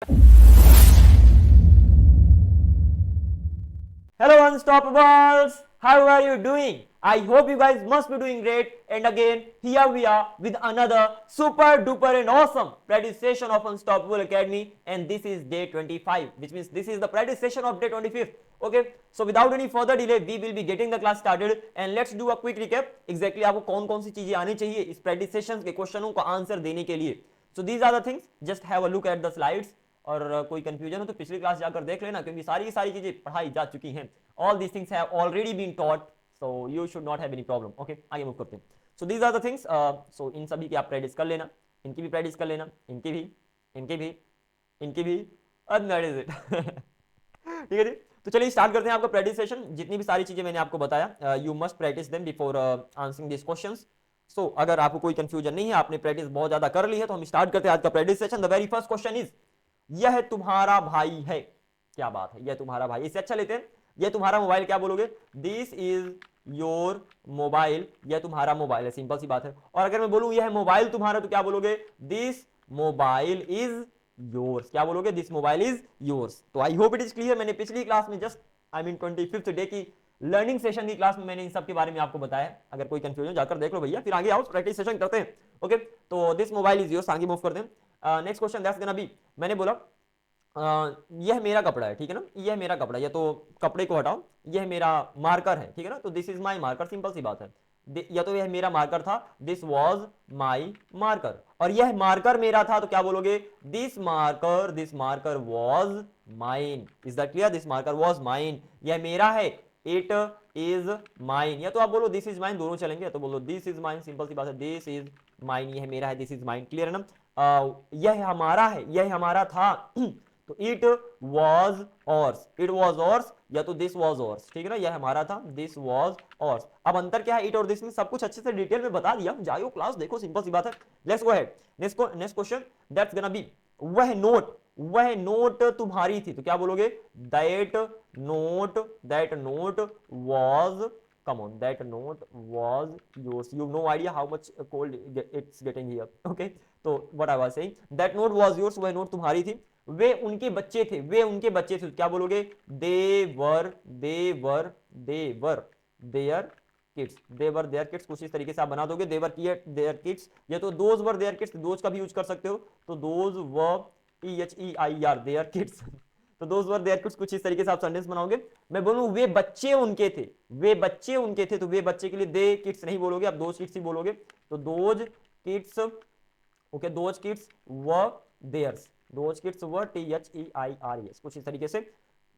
Hello Unstoppables! How are you doing? I hope you guys must be doing great. And again, here we are with another super duper and awesome practice session of Unstoppable Academy. And this is day 25, which means this is the practice session of day 25th. Okay, so without any further delay, we will be getting the class started. And let's do a quick recap. Exactly आपको कौन कौन सी चीजें आनी चाहिए इस practice sessions के क्वेश्चनों का answer देने के लिए. So these are the things. Just have a look at the slides. और कोई कंफ्यूजन हो तो पिछली क्लास जाकर देख लेना, क्योंकि सारी की सारी चीजें पढ़ाई जा चुकी हैं. All these things have already been taught, so you should not have any problem. Okay, आगे मूव करते हैं. So these are the things. So इन सभी की आप प्रैक्टिस कर लेना, इनकी भी प्रैक्टिस कर लेना, इनकी भी, इनकी भी, इनकी भी. And that is it. ठीक है जी. तो चलिए स्टार्ट करते हैं आपका प्रैक्टिस सेशन. जितनी भी सारी चीजें मैंने आपको बताया, you must practise them before answering this questions. So अगर आपको कोई कंफ्यूजन नहीं है, आपने प्रैक्टिस बहुत ज्यादा कर ली है, तो हम स्टार्ट करते हैं आज का practice session. The very first question is, यह तुम्हारा भाई है. क्या बात है, यह तुम्हारा भाई. इससे अच्छा लेते हैं, यह तुम्हारा मोबाइल. क्या बोलोगे? This is your mobile. यह तुम्हारा मोबाइल है. सिंपल सी बात है. और अगर मैं बोलूं यह मोबाइल तुम्हारा, तो क्या बोलोगे? This mobile is yours. क्या बोलोगे? This mobile is yours. तो I hope it is clear. मैंने पिछली क्लास में just I mean 25th day की लर्निंग सेशन की क्लास में मैंने इन सब के बारे में आपको बताया. अगर कोई कंफ्यूजन जाकर देख लो भैया, फिर आगे आओ प्रैक्टिस सेशन करते हैं. ओके, तो दिस मोबाइल इज योर्स. आगे मूव करते हैं. Next question that's gonna B, मैंने बोला यह मेरा कपड़ा है. ठीक है ना, यह मेरा कपड़ा. यह तो कपड़े को हटाओ, यह मेरा मार्कर है. ठीक है ना, तो this is my marker. Simple सी बात है. या तो यह मेरा मार्कर था, दिस वॉज माई मार्कर. और यह मार्कर मेरा था, तो क्या बोलोगे? This marker was mine. Is that clear? This marker was mine. यह मेरा है, इट इज माइन. या तो आप बोलो दिस इज माइन, दोनों चलेंगे. तो बोलो दिस इज माइन. सिंपल सी बात है, दिस इज माइन. यह मेरा है, दिस इज माइन. क्लियर है ना? यह हमारा है, यह हमारा था. तो इट वॉज ऑर्स. इट वॉज ऑर्स, या तो दिस वॉज ऑर्स. ठीक है ना, यह हमारा था, दिस वॉज ऑर्स. अब अंतर क्या है इट और दिस में, सब कुछ अच्छे से डिटेल में बता दिया. जाओ क्लास देखो, सिंपल सी बात है. Let's go ahead. Next question that's gonna be, वह नोट तुम्हारी थी. तो क्या बोलोगे? That note was, come on, that note was yours. You have no idea how much cold it's getting here. Okay, so what I was saying, that note was yours. वह note तुम्हारी थी. वे उनके बच्चे थे. क्या बोलोगे? they were their kids. कुछ इस तरीके से आप बना दोगे. they were their kids. या तो those were their kids, those का भी यूज कर सकते हो. तो those were their kids. तो दोज वर देयर किड्स, कुछ इस तरीके से आप सेंटेंस बनाओगे. मैं बोलूं वे बच्चे उनके थे, तो वे बच्चे के लिए दे किड्स नहीं बोलोगे, आप दोज किड्स ही बोलोगे. तो those kids, okay, those kids were theirs. THEIRES. कुछ इस तरीके से.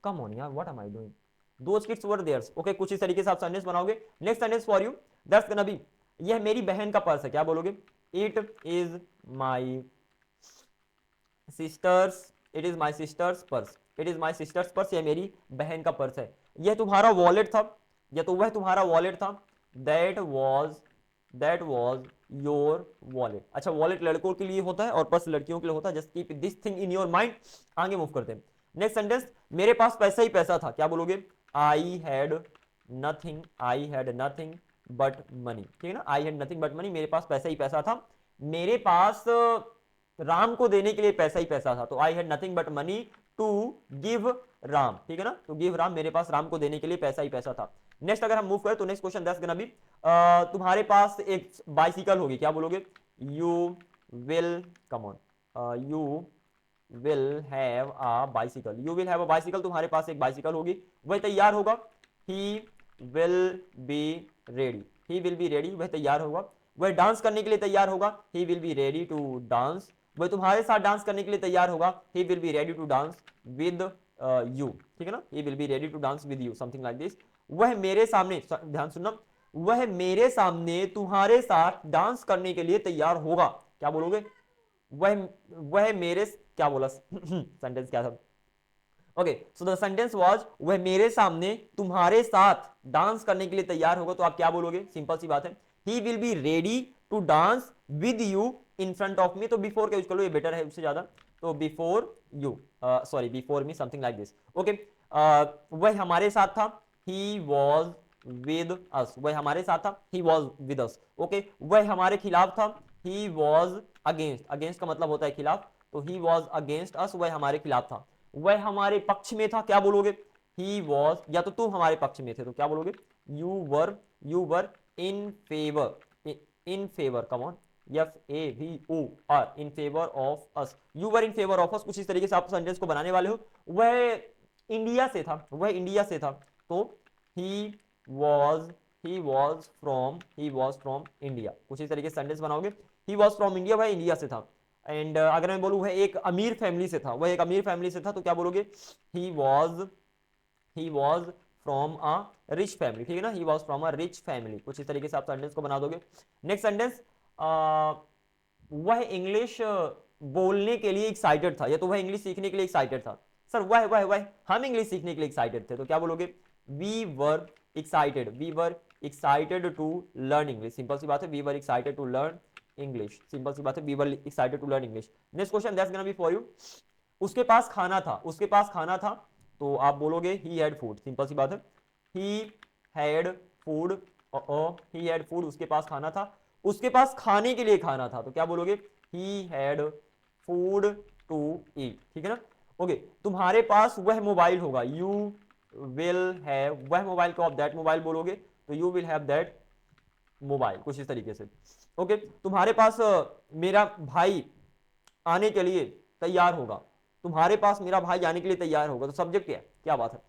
कम ऑन यार, what am I doing? Those kids were theirs. Okay, कुछ इस तरीके से आप सेंटेंस बनाओगे. Next sentence for you, that's gonna be, यह मेरी बहन का पर्स है. क्या बोलोगे? It is my sister's purse. It is my sister's purse. यह मेरी बहन का पर्स है. यह तुम्हारा वॉलेट था, या तो वह तुम्हारा वॉलेट था. That was your wallet. अच्छा, वॉलेट लड़कों के लिए होता है और पर्स लड़कियों के लिए होता है. Just keep this thing in your mind. आगे मूव करते हैं. नेक्स्ट सेंटेंस, मेरे पास पैसा ही पैसा था. क्या बोलोगे? आई हैड नथिंग बट मनी. ठीक है ना, आई हैड नथिंग बट मनी. मेरे पास पैसा ही पैसा था. मेरे पास राम को देने के लिए पैसा ही पैसा था. तो I had nothing but money to give Ram. ठीक है ना, तो गिव राम. मेरे पास राम को देने के लिए पैसा ही पैसा था. नेक्स्ट अगर हम मूव करें तो next question that's gonna B, तुम्हारे पास एक बाइसिकल होगी. क्या बोलोगे? You will have a bicycle. तुम्हारे पास एक बाइसिकल होगी. वह तैयार होगा. He will be ready. वह तैयार होगा. वह डांस करने के लिए तैयार होगा. He will be ready to dance. वह तुम्हारे साथ डांस करने के लिए तैयार होगा. He will be ready to dance with you. ठीक है ना, he will be ready to dance with you, something like this. वह मेरे सामने, ध्यान सुनना, वह मेरे सामने तुम्हारे साथ डांस करने के लिए तैयार होगा. क्या बोलोगे? वह मेरे, क्या बोला सेंटेंस क्या था? Okay, so the sentence was, वह मेरे सामने तुम्हारे साथ डांस करने के लिए तैयार होगा. तो आप क्या बोलोगे? सिंपल सी बात है, he will be ready to dance with you in front of me. तो बिफोर का यूज कर लो, ये बेटर है उससे ज्यादा. तो before you, sorry before me, something like this. Okay, वह हमारे साथ था. He was with us. वह हमारे साथ था. He was with us. Okay, वह हमारे खिलाफ था. He was against. अगेंस्ट का मतलब होता है खिलाफ. तो ही वॉज अगेंस्ट अस, वह हमारे खिलाफ था, वह हमारे पक्ष में था, क्या बोलोगे? ही वॉज, या तो तुम हमारे पक्ष में थे तो क्या बोलोगे? You were in favour, in favour, come on, FAVOR, in favour of us, you were in favour of us, कुछ इस तरीके से आप सेंटेंस को बनाने वाले हो। वह इंडिया से था, वह इंडिया से था, तो he was, he was from India, कुछ इस तरीके से सेंटेंस बनाओगे। ही वॉज फ्रॉम इंडिया, वह इंडिया से था। एंड अगर मैं बोलूं वह एक अमीर फैमिली से था, वह एक अमीर फैमिली से था, तो क्या बोलोगे? He was, he was from a rich family, ठीक है ना, he was from a rich family, कुछ इस तरीके से आप सेंटेंस को बना दोगे। नेक्स्ट सेंटेंस, वह इंग्लिश बोलने के लिए एक्साइटेड था, या तो वह इंग्लिश सीखने के लिए एक्साइटेड था। सर वह हम इंग्लिश सीखने के लिए एक्साइटेड थे, तो क्या बोलोगे? We were excited to learn English, simple सी बात है, we were excited to learn English, simple सी बात है, we were excited to learn English. Next question, that's gonna be for you. उसके पास खाना था, उसके पास खाना था, तो आप बोलोगे ही हैड फूड, सिंपल सी बात है, ही had food, he had food, उसके पास खाना था, उसके पास खाने के लिए खाना था, तो क्या बोलोगे? He had food to eat, ठीक है ना। ओके, तुम्हारे पास वह मोबाइल होगा, यू विल हैव, वह मोबाइल को आप दैट मोबाइल बोलोगे, तो you will have that mobile, कुछ इस तरीके से। ओके, तुम्हारे पास मेरा भाई आने के लिए तैयार होगा, तुम्हारे पास मेरा भाई आने के लिए तैयार होगा, तो सब्जेक्ट क्या है? क्या बात है,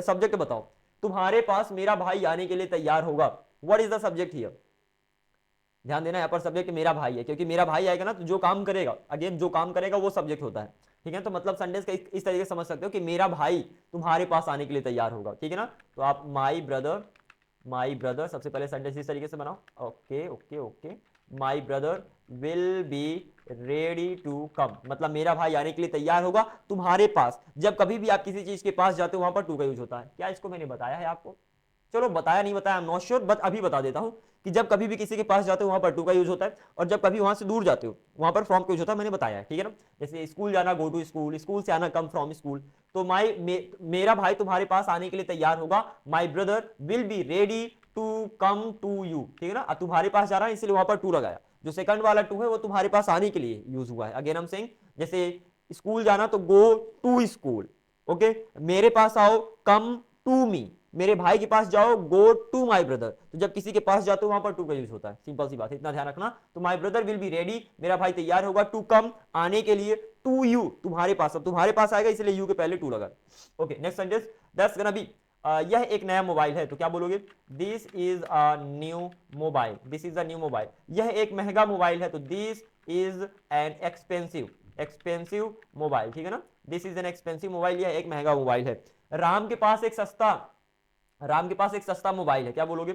सब्जेक्ट बताओ। तुम्हारे पास मेरा भाई आने के लिए तैयार होगा, what is the subject here? ध्यान देना, यहाँ पर सब्जेक्ट मेरा भाई है, क्योंकि मेरा भाई आएगा ना, तो जो काम करेगा, अगेन जो काम करेगा वो सब्जेक्ट होता है, ठीक है। तो मतलब सेंटेंस का इस तरीके से समझ सकते हो कि मेरा भाई तुम्हारे पास आने के लिए तैयार होगा, ठीक है ना। तो आप माई ब्रदर, सबसे पहले सेंटेंस इस तरीके से बनाओ, okay okay okay, my brother will be ready to come, मतलब मेरा भाई आने के लिए तैयार होगा तुम्हारे पास। जब कभी भी आप किसी चीज के पास जाते हो, वहां पर टू का यूज होता है, क्या इसको मैंने बताया है आपको? चलो बताया नहीं बताया, I am not sure, but अभी बता देता हूं कि जब कभी भी किसी के पास जाते हो वहां पर टू का यूज होता है, और जब कभी वहां से दूर जाते हो वहां पर फ्रॉम का यूज होता है, मैंने बताया है, ठीक है ना। जैसे स्कूल जाना, गो टू स्कूल, स्कूल से आना, कम फ्रॉम स्कूल। तो मेरा भाई तुम्हारे पास आने के लिए तैयार होगा, my brother will be ready to come to you, ठीक है ना। तुम्हारे पास जा रहा है इसलिए वहां पर टू लगाया, जो सेकंड वाला टू है वो तुम्हारे पास आने के लिए यूज हुआ है। अगेन हम सेइंग, जैसे स्कूल जाना तो गो टू स्कूल, ओके, मेरे पास आओ, कम टू मी, मेरे भाई के पास जाओ, गो टू माई ब्रदर। तो जब किसी के पास जाते हो वहां पर टू का यूज होता है, सिंपल सी बात है, इतना ध्यान रखना। तो माई ब्रदर विल बी रेडी, मेरा भाई तैयार होगा, टू कम, आने के लिए, टू यू, तुम्हारे पास, अब तुम्हारे पास आएगा इसलिए यू के पहले टू लगा। Okay, next sentence, that's gonna be, यह एक नया मोबाइल है, तो क्या बोलोगे? This is a new mobile, this is a new mobile, यह एक महंगा मोबाइल है, तो this is an expensive mobile, ठीक है ना। This is an expensive mobile, यह एक महंगा मोबाइल है। राम के पास एक सस्ता मोबाइल है, क्या बोलोगे?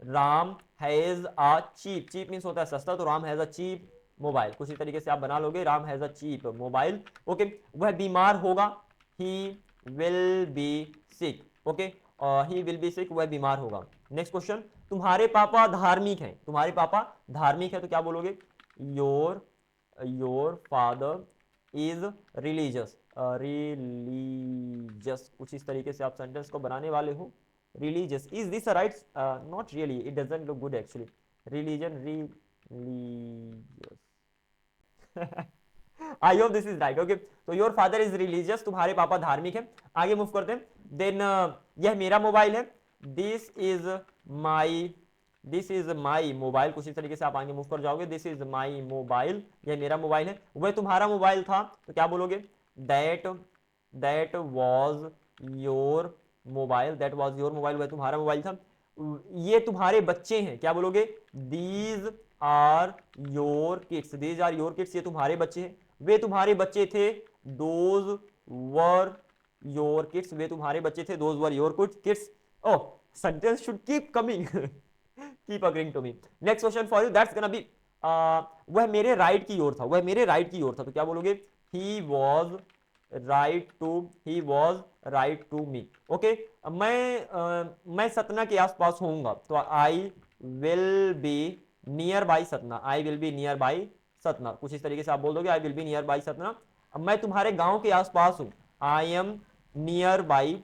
Ram has a cheap, cheap means होता है सस्ता, तो Ram has a cheap mobile, कुछ इस तरीके से आप बना लोगे, Ram has a cheap mobile. Okay, वह बीमार होगा, he will be sick, okay, he will be sick, वह बीमार होगा। नेक्स्ट क्वेश्चन, तुम्हारे पापा धार्मिक हैं, तुम्हारे पापा धार्मिक है, तो क्या बोलोगे? Your your father is religious, religious, कुछ इस तरीके से आप सेंटेंस को बनाने वाले हो। religious, is this a right? Not really, it doesn't look good actually, religious. I hope this is right, okay, तो your father is religious, तुम्हारे पापा धार्मिक हैं। आगे मूव करते हैं, देन यह मेरा मोबाइल है, this is my मोबाइल, कुछ इस तरीके से आप आगे मूव कर जाओगे, दिस इज माई मोबाइल, यह मेरा मोबाइल है, वह तुम्हारा मोबाइल था, तो क्या बोलोगे? That was your mobile, that was your mobile, वह तुम्हारा मोबाइल था। ये तुम्हारे बच्चे हैं, क्या बोलोगे? These are your kids, these are your kids, ये तुम्हारे बच्चे हैं, वे तुम्हारे बच्चे थे, दोज वर योर किड्स, वे तुम्हारे बच्चे थे, those were your kids. Oh, sentence should keep coming, keep agreeing to me. Next question for you, that's gonna be, वह मेरे राइट की ओर था, वह मेरे राइट की ओर था, तो क्या बोलोगे? He was right to me, okay. मैं सतना के आसपास होऊंगा, तो I will be near by Satna, I will be near by Satna, कुछ इस तरीके से आप बोल दोगे, I will be near by Satna. अब मैं तुम्हारे गांव के आसपास हूं, I am near by,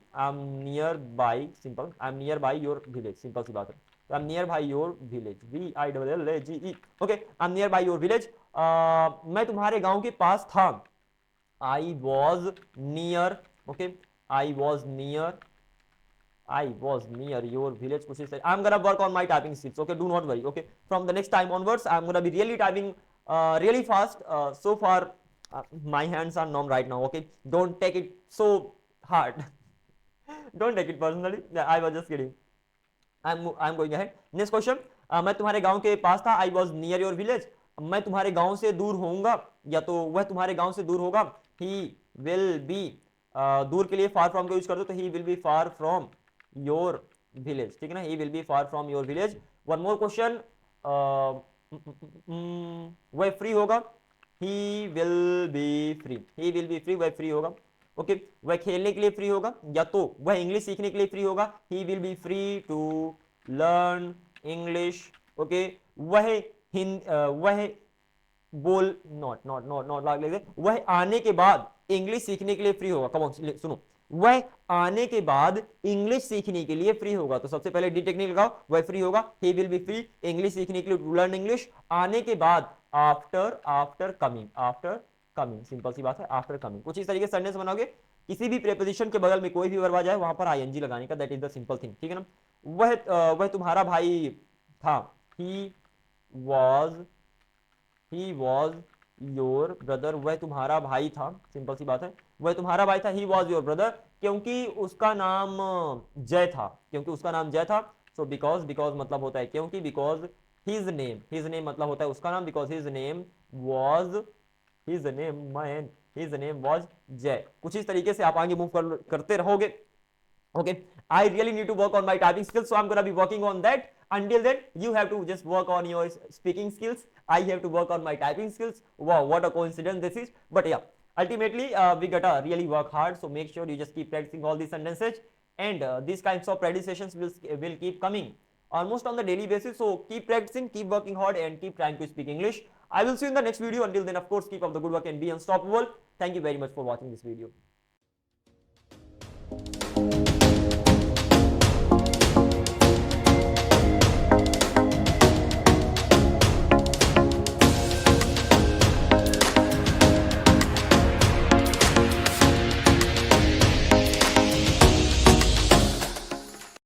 simple, I am near by your village, simple सी बात है। So I'm nearby your village. VILLAGE. Okay, I'm nearby your village. मैं तुम्हारे गांव के पास था. I was near. Okay, I was near. I was near your village. कुछ इस तरह. I'm gonna work on my typing skills. Okay, do not worry. Okay, from the next time onwards, I'm gonna be really typing really fast. So far, my hands are numb right now. Okay, don't take it so hard. Don't take it personally. I was just kidding. I'm going ahead. Next question. मैं तुम्हारे गांव के पास था. I was near your village. मैं तुम्हारे गांव से दूर होऊंगा, या तो वह तुम्हारे गांव से दूर होगा. He will be. दूर के लिए far from का यूज कर दो, तो he will be far from your village. ठीक है ना, he will be far from your village. One more question. वह फ्री होगा. He will be free. He will be free. वह फ्री होगा. ओके, वह खेलने के लिए फ्री होगा, या तो वह इंग्लिश सीखने के लिए फ्री होगा. He will be free to learn English. Okay, वह बोल not not not not like this. वह आने के बाद इंग्लिश सीखने के लिए फ्री होगा. कम ऑन सुनो, वह आने के बाद इंग्लिश सीखने के लिए फ्री होगा. तो सबसे पहले डी टेक्निक लगाओ. वह फ्री होगा. He will be free English सीखने के लिए टू लर्न इंग्लिश. आने के बाद after, after coming, after coming. Simple सी बात है, आफ्टर कमिंग. कुछ इस तरीके से सेंटेंस बनाओगे. किसी भी प्रीपोजिशन के बगल में कोई भी वर्ब आ जाए, वहां पर आईएनजी लगाने का. That is the simple thing. ठीक है ना. वह तुम्हारा भाई था. He was your brother. वह तुम्हारा भाई था. सिंपल सी बात है, वह तुम्हारा भाई था. ही वॉज योर ब्रदर, क्योंकि उसका नाम जय था. क्योंकि उसका नाम जय था. सो बिकॉज, बिकॉज मतलब होता है क्योंकि. बिकॉज हिज नेम मतलब होता है उसका नाम. Because his name was, his name was Jay. कुछ इस तरीके से आप आगे मूव करते रहोगे. Okay, I really need to work on my typing skills, so I'm gonna be working on that. Until then, you have to just work on your speaking skills. I have to work on my typing skills. Wow, what a coincidence this is. But yeah, ultimately we gotta really work hard. So make sure you just keep practicing all these sentences, and these kinds of practice sessions will keep coming almost on the daily basis. So keep practicing, keep working hard, and keep trying to speak English. I will see you in the next video. Until then, of course, keep up the good work and be unstoppable. Thank you very much for watching this video.